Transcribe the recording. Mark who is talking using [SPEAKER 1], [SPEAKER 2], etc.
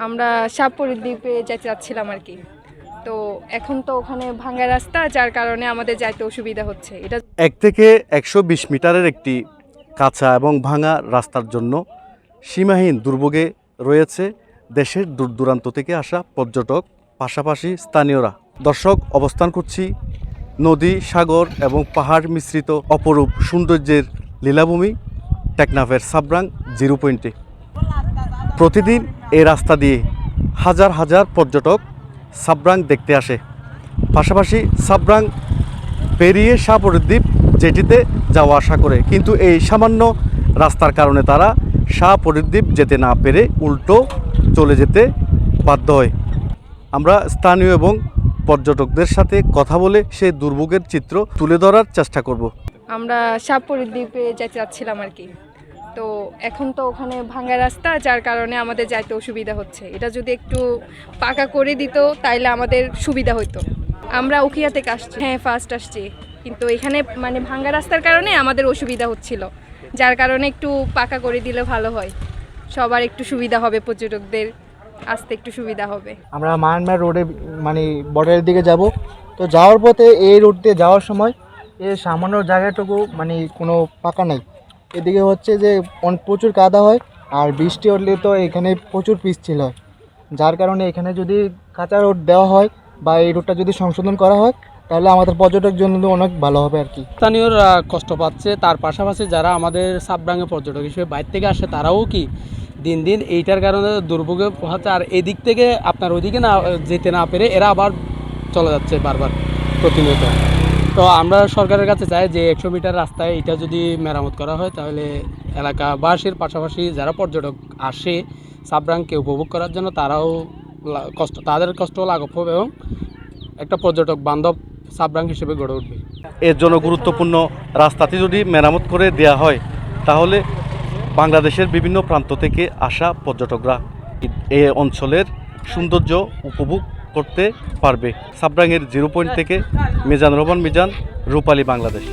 [SPEAKER 1] আমরা সাপুরের দ্বীপে যেতে চাচ্ছিলাম আর কি। তো এখন তো ওখানে ভাঙা রাস্তা, যার কারণে আমাদের যাইতে অসুবিধা হচ্ছে। এটা
[SPEAKER 2] 1 থেকে 120 মিটারের একটি কাঁচা এবং ভাঙা রাস্তার জন্য সীমাহীন দুর্ভোগে রয়েছে দেশের দূর দূরান্ত থেকে আসা পর্যটক, পাশাপাশি স্থানীয়রা। দর্শক, অবস্থান করছি নদী, সাগর এবং পাহাড় মিশ্রিত অপরূপ সৌন্দর্যের লীলাভূমি টেকনাফের সাবরাং জিরো পয়েন্টে। প্রতিদিন এই রাস্তা দিয়ে হাজার হাজার পর্যটক সাবরাং দেখতে আসে। পাশাপাশি সাবরাং পেরিয়ে সাপুরের দ্বীপ যেটিতে যাওয়া আসা করে, কিন্তু এই সামান্য রাস্তার কারণে তারা সাপুরের দ্বীপ যেতে না পেরে উল্টো চলে যেতে বাধ্য হয়। আমরা স্থানীয় এবং পর্যটকদের সাথে কথা বলে সেই দুর্ভোগের চিত্র তুলে ধরার চেষ্টা করব।
[SPEAKER 1] আমরা সাপুরের দ্বীপে যেতে চাচ্ছিলাম আর কি। তো এখন তো ওখানে ভাঙা রাস্তা, যার কারণে আমাদের যাইতে অসুবিধা হচ্ছে। এটা যদি একটু পাকা করে দিত তাইলে আমাদের সুবিধা হতো। আমরা উখিয়া থেকে আসছি, হ্যাঁ ফার্স্ট আসছি, কিন্তু এখানে মানে ভাঙা রাস্তার কারণে আমাদের অসুবিধা হচ্ছিল, যার কারণে একটু পাকা করে দিলে ভালো হয়। সবার একটু সুবিধা হবে, পর্যটকদের আসতে একটু সুবিধা হবে।
[SPEAKER 3] আমরা মায়ানমার রোডে মানে বর্ডারের দিকে যাব। তো যাওয়ার পথে এই রোড দিয়ে যাওয়ার সময় এই সামান্য জায়গাটুকু মানে কোনো পাকা নাই। এদিকে হচ্ছে যে প্রচুর কাদা হয়, আর বৃষ্টি হলে তো এখানে প্রচুর পিচ্ছিল হয়, যার কারণে এখানে যদি কাঁচা রোড দেওয়া হয় বা এই রোডটা যদি সংশোধন করা হয় তাহলে আমাদের পর্যটক জন্য অনেক ভালো হবে আর কি।
[SPEAKER 4] স্থানীয়রা কষ্ট পাচ্ছে, তার পাশাপাশি যারা আমাদের সাবরাঙে পর্যটক হিসেবে বাইরে থেকে আসে তারাও কি দিন দিন এইটার কারণে দুর্ভোগে হচ্ছে। আর এদিক থেকে আপনার ওইদিকে না যেতে না পেরে এরা আবার চলে যাচ্ছে বারবার প্রতিনিয়ত। তো আমরা সরকারের কাছে চাই যে 100 মিটার রাস্তায় এটা যদি মেরামত করা হয় তাহলে এলাকাবাসীর পাশাপাশি যারা পর্যটক আসে সাবরাংকে উপভোগ করার জন্য তারাও তাদের কষ্ট লাঘব হবে এবং একটা পর্যটক বান্ধব সাবরাং হিসেবে গড়ে উঠবে।
[SPEAKER 2] এর জন্য গুরুত্বপূর্ণ রাস্তাটি যদি মেরামত করে দেওয়া হয় তাহলে বাংলাদেশের বিভিন্ন প্রান্ত থেকে আসা পর্যটকরা এই অঞ্চলের সৌন্দর্য উপভোগ করতে পারবে। সাবরাংয়ের জিরো পয়েন্ট থেকে মিজানুর রহমান মিজান, রূপালী বাংলাদেশ।